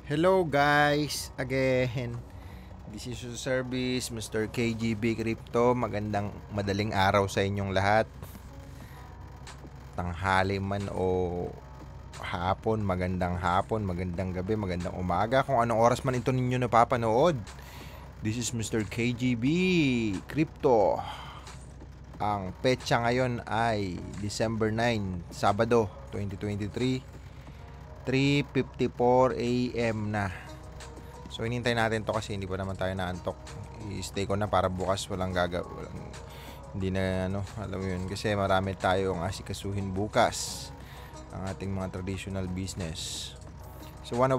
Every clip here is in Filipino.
Hello guys, again. This is your service, Mr. KGB Crypto. Magandang madaling araw sa inyong lahat. Tanghali man o hapon, magandang gabi, magandang umaga. Kung anong oras man ito ninyo napapanood. This is Mr. KGB Crypto. Ang petsa ngayon ay December 9, Sabado, 2023. 3:54 AM na. So hinintay natin to kasi hindi pa naman tayo naantok. I-stay ko na para bukas walang hindi na alam mo yun kasi marami tayong asikasuhin bukas ang ating mga traditional business. So one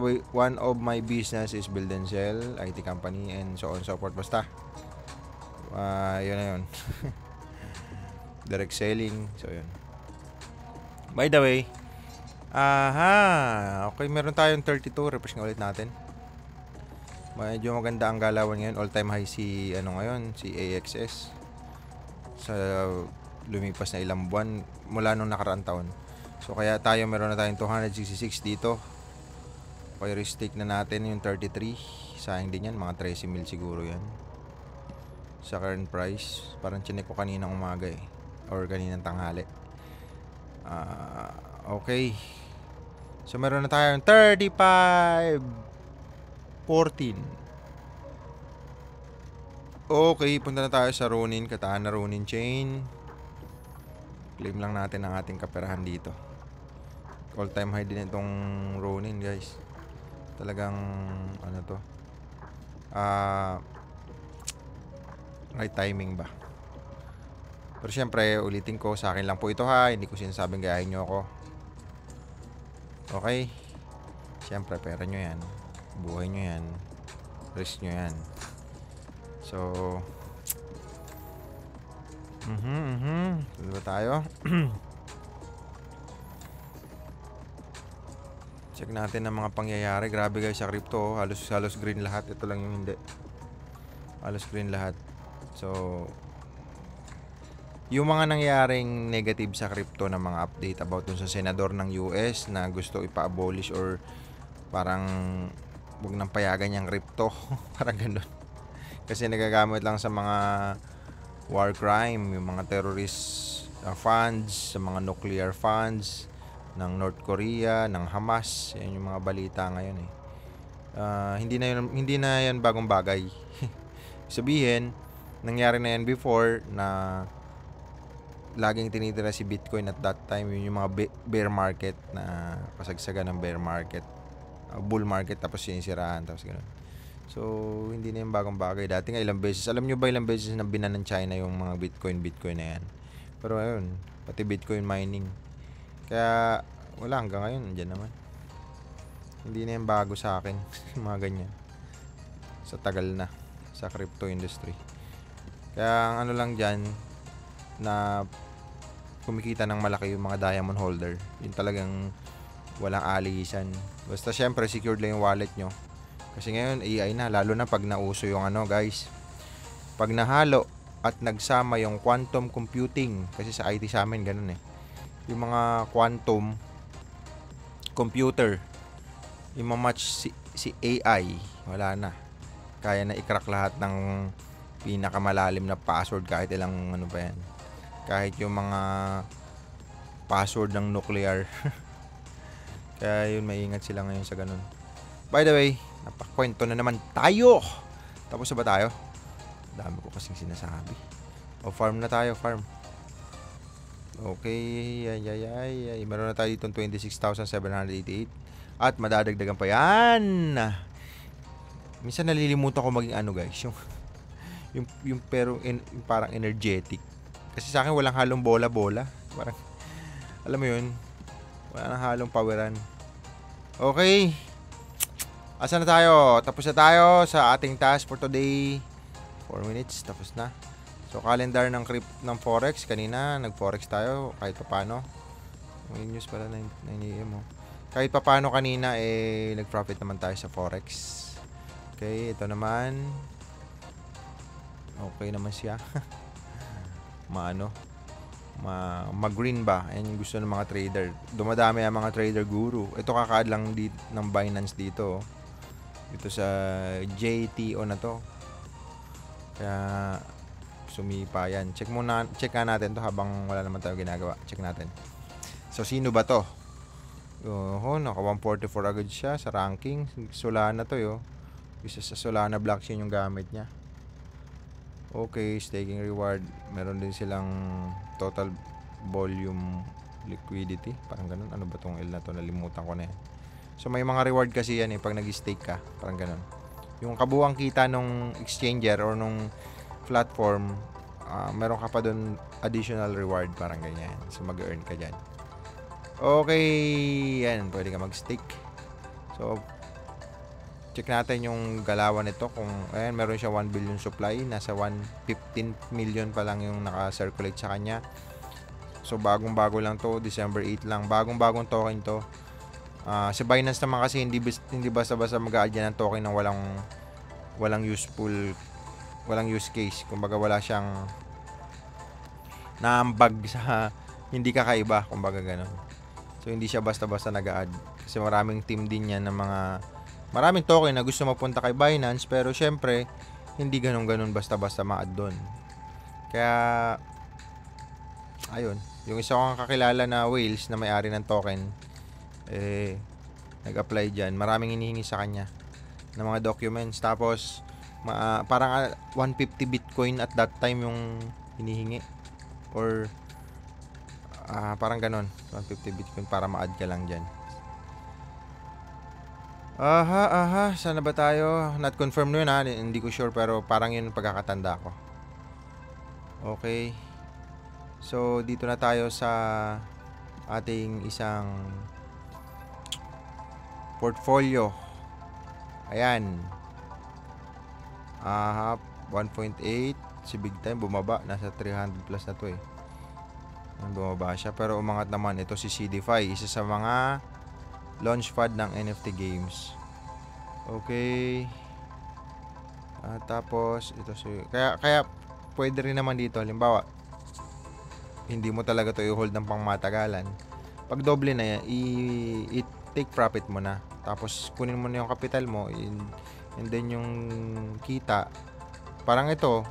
of my business is build and sell, IT company and so on so forth basta. Yun na yun. Direct selling. So yun. By the way, okay, meron tayong 32. Refresh nga ulit natin. Medyo maganda ang galawan ngayon. All-time high si si AXS. Sa lumipas na ilang buwan mula nung nakaraang taon. So kaya meron na tayong 266 dito. Okay, restake na natin yung 33. Sayang din yan, mga 13 mil siguro yan. Sa current price. Parang chinek ko kaninang umaga or kaninang tanghali. Okay. So meron na tayong 35 14. Okay, punta na tayo sa Ronin, Katana Ronin chain. Claim lang natin ang ating kaperahan dito. All time high din itong Ronin, guys. Talagang right timing ba? Pero syempre, ulitin ko, sa akin lang po ito ha. Hindi ko sinasabing gayahin nyo ako. Okay? Siyempre, pera nyo yan. Buhay nyo yan. Risk nyo yan. So, Tuloy ba tayo? Check natin ang mga pangyayari. Grabe guys sa crypto. Halos green lahat. Ito lang yung hindi. Halos green lahat. So, yung mga nangyaring negative sa crypto na mga update about dun sa senador ng US na gusto ipa-abolish or parang wag nang payagan yung crypto. Parang ganun. Kasi nagagamit lang sa mga war crime, yung mga terrorist funds, sa mga nuclear funds ng North Korea, ng Hamas. Yan yung mga balita ngayon Hindi na yan bagong bagay. Sabihin, nangyari na yan before na laging tinitira si Bitcoin at that time. Yun yung mga bear market na kasagsagan ng bear market, bull market, tapos sinisiraan, tapos gano'n. So hindi na yung bagong bagay. Dati nga ilang beses, alam nyo ba ilang beses na binan ng China yung mga Bitcoin na yan. Pero ayun, pati Bitcoin mining. Kaya wala, hanggang ngayon dyan naman. Hindi na yung bago sa akin. Mga ganyan. Sa tagal na sa crypto industry. Kaya ang lang dyan na kumikita ng malaki yung mga diamond holder, yun talagang walang alisan. Basta syempre secured lang yung wallet nyo. Kasi ngayon AI na, lalo na pag nauso yung guys, pag nahalo at nagsama yung quantum computing, kasi sa IT sa amin ganun yung mga quantum computer, yung match si AI, wala na, kaya na i-crack lahat ng pinakamalalim na password, kahit ilang pa yan, kahit yung mga password ng nuclear. Kaya yun, maingat sila ngayon sa ganun. By the way, napakwento na naman tayo. Tapos na ba tayo? Dami ko kasing sinasabi. Farm na tayo, farm. Okay, ay. Meron na tayo dito 26,788. At madadagdagan pa yan. Minsan nalilimutan ko maging guys, yung pero yung parang energetic. Kasi sa akin walang halong bola-bola. Parang, alam mo yun, wala nang halong poweran. Okay. Asa na tayo? Tapos na tayo sa ating task for today. 4 minutes, tapos na. So, calendar ng Forex. Kanina, nag-Forex tayo kahit papano. May news pala, 9 AM Kahit papano kanina, nag-profit naman tayo sa Forex. Okay, ito naman. Okay naman siya. Mag-green ba? Ayan yung gusto ng mga trader. Dumadami ang mga trader guru. Ito kakaad lang ng Binance dito. Ito sa JTO na to. Kaya sumipa yan. Check nga natin to habang wala naman tayo ginagawa. Check natin. So sino ba to? Naka 144 agad siya sa ranking. Solana to yo. Isa sa Solana blockchain yung gamit niya. Okay, staking reward. Meron din silang total volume liquidity. Parang ganun. Ano ba tong L na to? Nalimutan ko na yan. So may mga reward kasi yan pag nag-stake ka. Parang ganun. Yung kabuang kita nung exchanger or nung platform, meron ka pa dun additional reward. Parang ganyan. So mag-earn ka dyan. Okay. Yan. Pwede ka mag-stake. So check natin yung galawan nito kung ayan, meron siya 1 billion supply, nasa 115 million pa lang yung naka-circulate sa kanya. So bagong-bago lang to, December 8 lang. Bagong-bagong token to. Si Binance naman kasi hindi basta-basta mag-a-add yan ng token ng walang use case. Kumbaga wala siyang naambag sa hindi kakaiba, kumbaga ganun. So hindi siya basta-basta nag-a-add kasi maraming team din yan ng maraming token na gusto mapunta kay Binance, pero syempre hindi ganun basta-basta ma-add doon. Kaya ayun, yung isa kong kakilala na whales na may-ari ng token nag-apply dyan. Maraming hinihingi sa kanya ng mga documents. Tapos parang 150 Bitcoin at that time yung hinihingi, or parang ganun, 150 Bitcoin para ma-add ka lang dyan. Sana ba tayo? Not confirmed nun hindi ko sure, pero parang yun yung pagkakatanda ko. Okay. So dito na tayo sa ating isang portfolio. Ayan. 1.8 si Big Time bumaba, nasa 300 plus na to bumaba siya, pero umangat naman ito si CDFI, isa sa mga launchpad ng NFT games. Okay. Tapos ito kaya pwede rin naman dito, halimbawa hindi mo talaga to i-hold ng pangmatagalan. Pag doble na yan, i-take profit mo na. Tapos kunin mo na yung capital mo and then yung kita. Parang ito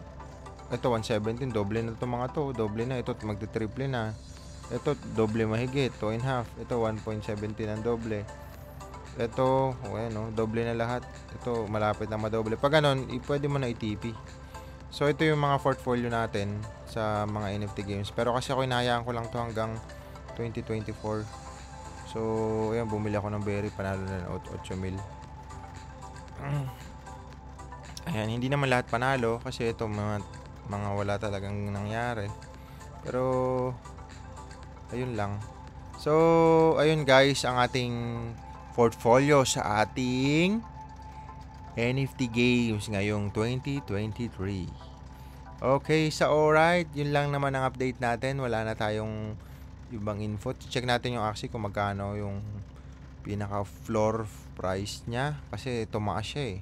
117, doble na to mga to. Doble na. Ito magti-triple na. Ito doble mahigit, 2.5. Ito 1.17 ang doble. Ito, doble na lahat. Ito malapit na madoble. Pag ganun, pwede mo na i-TP. So ito yung mga portfolio natin sa mga NFT games. Pero kasi ako inahayaan ko lang to hanggang 2024. So ayan, bumili ako ng berry, panalo na ng 8 mil. Ayan, hindi naman lahat panalo kasi ito mga wala talagang nangyari. Pero ayun lang. So ayun guys, ang ating portfolio sa ating NFT games ngayong 2023. Okay, alright, yun lang naman ang update natin. Wala na tayong ibang info. Check natin yung Axie kung magkano yung pinaka floor price niya, kasi tumaas siya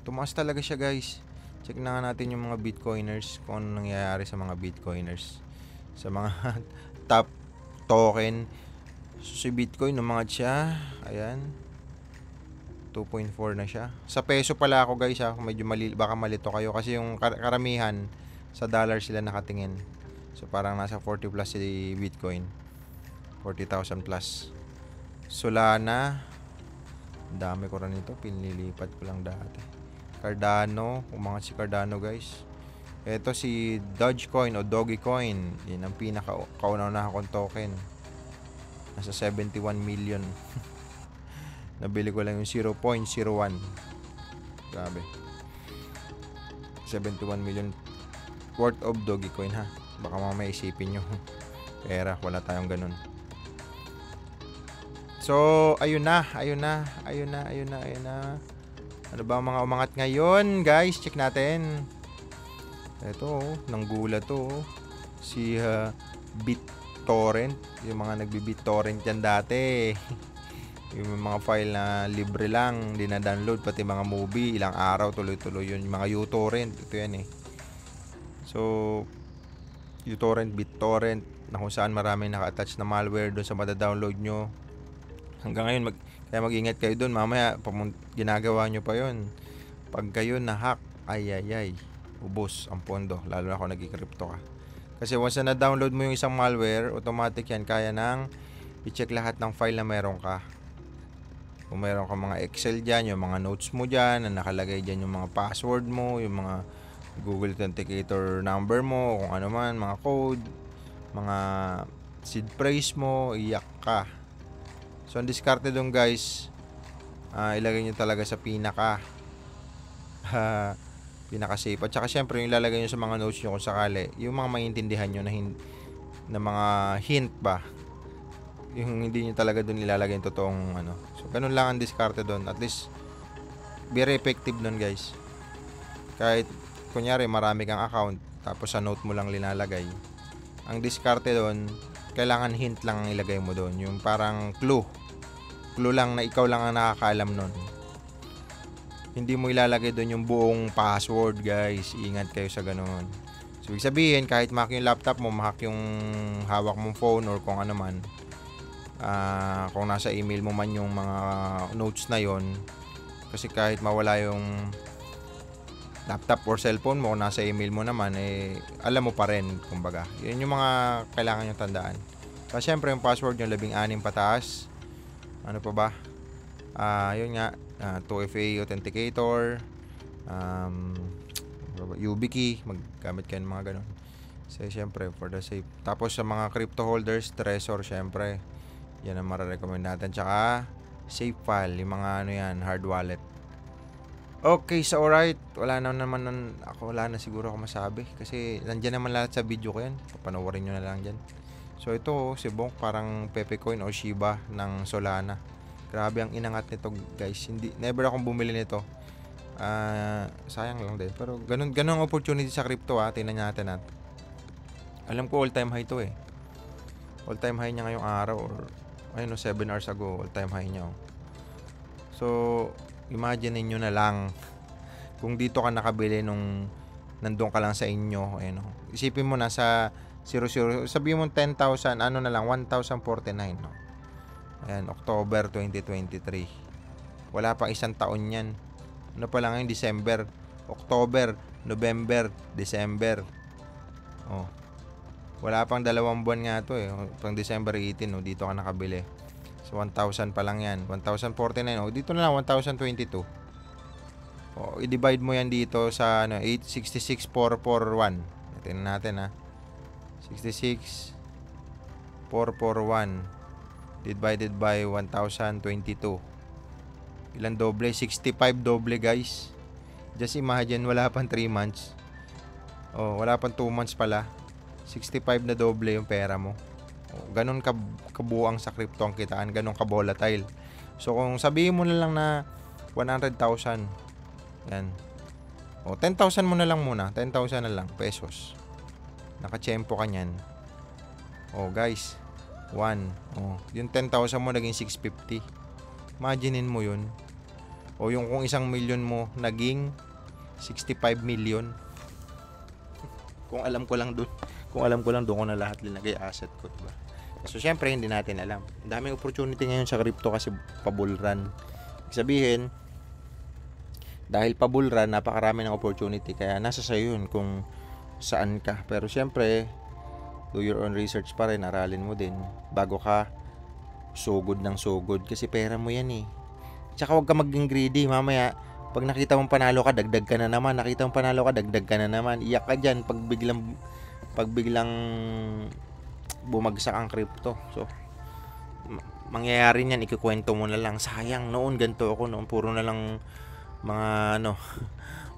tumaas talaga siya guys. Check na nga natin yung mga Bitcoiners, kung ano nangyayari sa mga Bitcoiners, sa mga top token. Si Bitcoin umangat siya, ayan, 2.4 na siya. Sa peso pala ako guys medyo baka malito kayo kasi yung karamihan sa dollar sila nakatingin. So parang nasa 40 plus si Bitcoin, 40,000 plus. Solana, dami ko rin ito, pinilipat ko lang dati. Cardano, umangat si Cardano guys. Ito si Dogecoin o Dogecoin, yun ang pinaka-kauna-una akong token, nasa 71 million. Nabili ko lang yung 0.01. Grabe. 71 million worth of Dogecoin Baka mamaya isipin nyo pera, wala tayong ganun. So ayun na. Ano ba ang mga umangat ngayon guys? Check natin. Ito nanggula to si BitTorrent. Yung mga nagbi-BitTorrent yan dati. Yung mga file na libre lang, dina-download, pati mga movie, ilang araw tuloy-tuloy yun. Yung mga uTorrent, ito yan So uTorrent, BitTorrent, na kung saan maraming naka-attach na malware doon sa mada-download nyo. Hanggang ngayon Kaya mag-ingat kayo dun. Mamaya, ginagawa nyo pa yun. Pag kayo na-hack, ay, ubos ang pondo. Lalo na kung nag-crypto ka. Kasi once na na-download mo yung isang malware, automatic yan. Kaya nang i-check lahat ng file na meron ka. Kung meron ka mga Excel dyan, yung mga notes mo dyan, na nakalagay dyan yung mga password mo, yung mga Google Authenticator number mo, kung ano man, mga code, mga seed phrase mo, iyak ka. So, ang diskarte doon guys, ilagay nyo talaga sa pinaka safe. At saka syempre, yung ilalagay nyo sa mga notes nyo kung sakali, yung mga maintindihan nyo na mga hint ba, yung hindi nyo talaga doon ilalagay yung totoong ano. So, ganun lang ang diskarte doon. At least, very effective doon guys. Kahit, kunyari, marami kang account, tapos sa note mo lang linalagay. Ang diskarte doon, kailangan hint lang ang ilagay mo doon. Yung parang clue. Clue lang na ikaw lang ang nakakaalam nun. Hindi mo ilalagay doon yung buong password guys. Ingat kayo sa ganun. So, ibig sabihin, kahit mahack yung laptop mo, mahack yung hawak mong phone or kung ano man, kung nasa email mo man yung mga notes na yon, kasi kahit mawala yung laptop or cellphone mo, nasa email mo naman, alam mo pa rin, kumbaga. Yun yung mga kailangan nyo tandaan. So, syempre, yung password yung 16 pataas. Ano pa ba? Yun nga, 2FA Authenticator, YubiKey, maggamit kayo ng mga ganun. So, syempre, for the safe. Tapos, sa mga crypto holders, Trezor, syempre, yan ang mararecommend natin. Tsaka, SafeFile, yung mga ano yan, hard wallet. Okay, so alright. Wala na siguro ako masabi. Kasi, nandyan naman lahat sa video ko yan. Panoorin nyo na lang dyan. So, ito, si Bonk, parang Pepecoin o Shiba ng Solana. Grabe ang inangat nito, guys. Never akong bumili nito. Sayang lang din. Pero, ganun ang opportunity sa crypto, tingnan natin natin. Alam ko, all-time high to eh. All-time high niya ngayong araw or 7 hours ago, all-time high niya. So, imagine niyo na lang kung dito ka nakabili nung nandun ka lang sa inyo, isipin mo na sa 00, sabihin mo 10,000, ano na lang, 1,049, no? Ayan, October 2023. Wala pang isang taon yan. Ano pa lang ngayon, December, October, November, December. Wala pang 2 buwan nga to eh. Pang December 18, dito ka nakabili. So, 1,000 pa lang yan. 1,049, dito na lang, 1,022. I-divide mo yan dito sa 866,441. Tingnan natin 66,441 divided by 1,022. Ilan doble? 65 doble guys. Just imagine, wala pang 3 months. Wala pang 2 months pala. 65 na doble yung pera mo. Ganon kabuang sa crypto ang kitaan, ganon ka-volatile. So kung sabihin mo na lang na 100,000, yan. 10,000 mo na lang muna, 10,000 na lang pesos. Nakachempo ka niyan. Guys, 1. Yung 10,000 mo naging 650. Imaginein mo yun. Yung kung 1 million mo naging 65 million. Kung alam ko lang doon ko na lahat linagay asset ko, diba? So, syempre, hindi natin alam. Ang daming opportunity ngayon sa crypto kasi pa-bull run. Sabihin, dahil pa-bull run, napakarami ng opportunity. Kaya nasa sa'yo yun kung saan ka. Pero, syempre, do your own research pa rin. Aralin mo din bago ka sugod ng sugod. Kasi pera mo yan eh. Tsaka huwag ka maging greedy. Mamaya, pag nakita mong panalo ka, dagdag ka na naman. Nakita mong panalo ka, dagdag ka na naman. Iyak ka dyan pag biglang bumagsak ang crypto. So, mangyayari niyan, ikukwento mo na lang. Sayang, noon ganito ako, noon puro na lang mga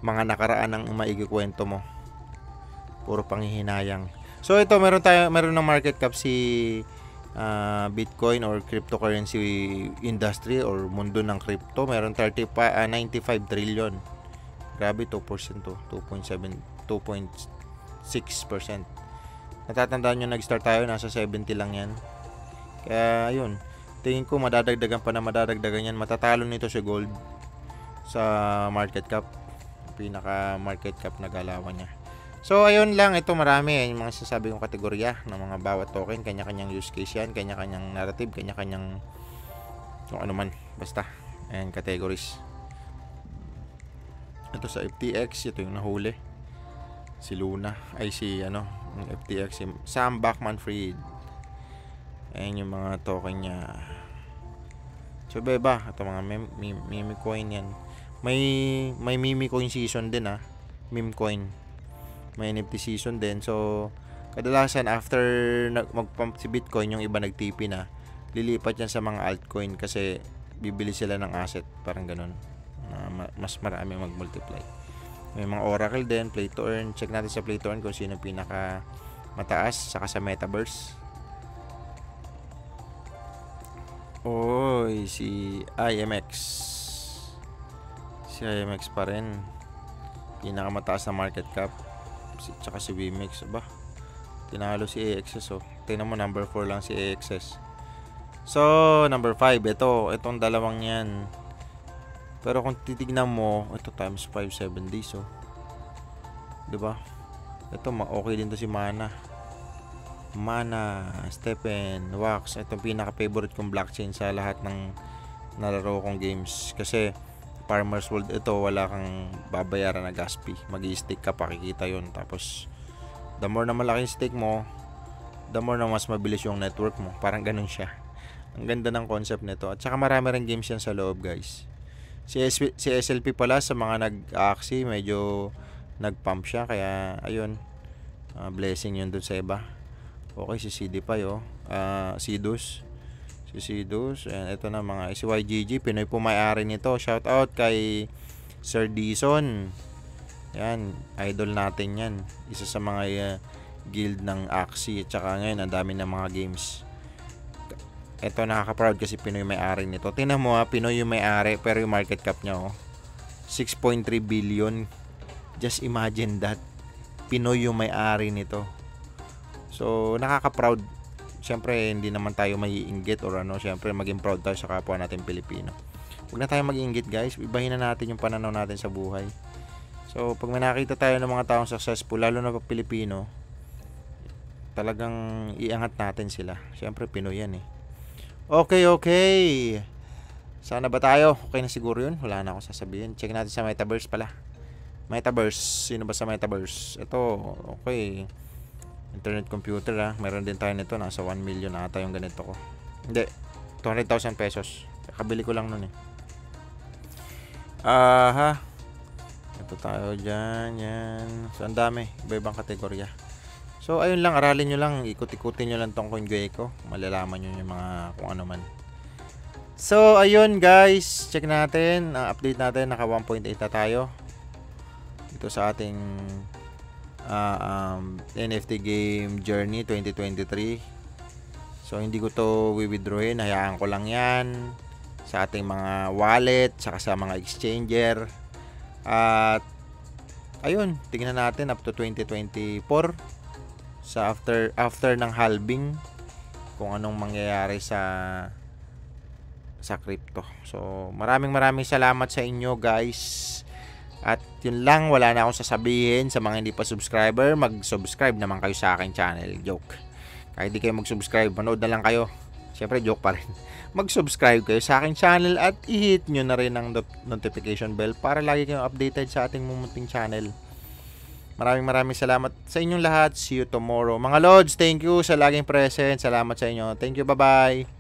mga nakaraan ang maikikwento mo. Puro panghihinayang. So, ito, meron ng market cap si Bitcoin or cryptocurrency industry or mundo ng crypto. Meron 95 trillion. Grabe, 2%, 2.6%. Natatandaan nyo, nag-start tayo, nasa 70 lang yan. Kaya, ayun, tingin ko madadagdagan yan. Matatalo nito si gold sa market cap. Pinaka market cap na galawan niya. So, ayun lang. Ito marami. Yung mga sinasabi kong kategorya ng mga bawat token. Kanya-kanyang use case yan. Kanya-kanyang narrative. Kanya-kanyang Kung ano man, basta. Ayan, categories. Ito sa FTX, ito yung nahuli. Si Luna, ay si yung FTX, si Sam Bankman-Fried. Ayan yung mga token niya. So, iba. Ito mga meme coin yan. May meme coin season din meme coin. May NFT season din. So, kadalasan after mag-pump si Bitcoin, yung iba nag-TP na, lilipat yan sa mga altcoin kasi bibili sila ng asset. Parang ganun. Mas marami mag-multiply. May mga Oracle din, Play to Earn. Check natin sa Play to Earn kung sino pinaka mataas. Saka sa Metaverse. Oy, si IMX. Si IMX pa rin. Pinakamataas na market cap. Tsaka si VMix. Ba? Tinalo si AXS. Tingnan mo, number 4 lang si AXS. So, number 5. Itong dalawang yan. Pero kung titignan mo, ito times 5, 7 days. Diba? Ito, okay din to si Mana. Stephen, Wax. Ito pinaka-favorite kong blockchain sa lahat ng nalaro kong games. Kasi, Farmers World, ito, wala kang babayaran na gas fee. Mag-i-stake ka, pakikita yun. Tapos, the more na malaki yung stake mo, the more na mas mabilis yung network mo. Parang ganun siya. Ang ganda ng concept nito. At saka marami rin games yan sa loob, guys. Si SLP pala, sa mga nag-aksi, medyo nag-pump siya. Kaya, ayun, blessing yun dun sa iba. Okay, si CD pa Sidus. Si Sidus. And ito na mga si YGG, Pinoy po may-ari nito. Shout out kay Sir Dison. Yan, idol natin yan. Isa sa mga guild ng Axie. At saka ngayon, ang dami ng mga games. Ito, nakaka-proud kasi Pinoy may-ari nito. Tingnan mo Pinoy yung may-ari, pero yung market cap niya 6.3 billion. Just imagine that. Pinoy yung may-ari nito. So, nakaka-proud. Siyempre, hindi naman tayo maiinggit or siyempre, maging proud tayo sa kapwa natin Pilipino. Huwag na tayo mag-iinggit, guys. Ibahin na natin yung pananaw natin sa buhay. So, pag may nakita tayo ng mga taong successful, lalo na pag Pilipino, talagang iangat natin sila. Siyempre, Pinoy yan Okay. Sana ba tayo? Okay na siguro yun. Wala na akong sasabihin. Check natin sa Metaverse pala. Metaverse. Sino ba sa Metaverse? Ito, okay. Internet computer Meron din tayo nito. Nasa 1 million ata yung ganito ko. Hindi. 200,000 pesos. Kabili ko lang nun Ito tayo dyan. Yan. So, ang dami. Iba-ibang kategorya. So, ayun lang. Aralin nyo lang. Ikot-ikutin nyo lang tong CoinGecko. Malalaman nyo yung mga kung ano man. So, ayun guys. Check natin. Update natin. Naka 1.8 na tayo. Ito sa ating NFT game journey 2023. So, hindi ko to withdrawin. Hayaan ko lang yan sa ating mga wallet, saka sa mga exchanger. At ayun, tingnan natin up to 2024 sa after ng halving kung anong mangyayari sa crypto. So, maraming salamat sa inyo, guys. At yun lang, wala na akong sasabihin sa mga hindi pa subscriber. Mag-subscribe naman kayo sa aking channel. Joke. Kahit di kayo mag-subscribe, manood na lang kayo. Siyempre, joke pa rin. Mag-subscribe kayo sa aking channel at i-hit nyo na rin ang notification bell para lagi kayong updated sa ating mumunting channel. Maraming salamat sa inyong lahat. See you tomorrow. Mga Lods, thank you sa laging present. Salamat sa inyo. Thank you. Bye-bye.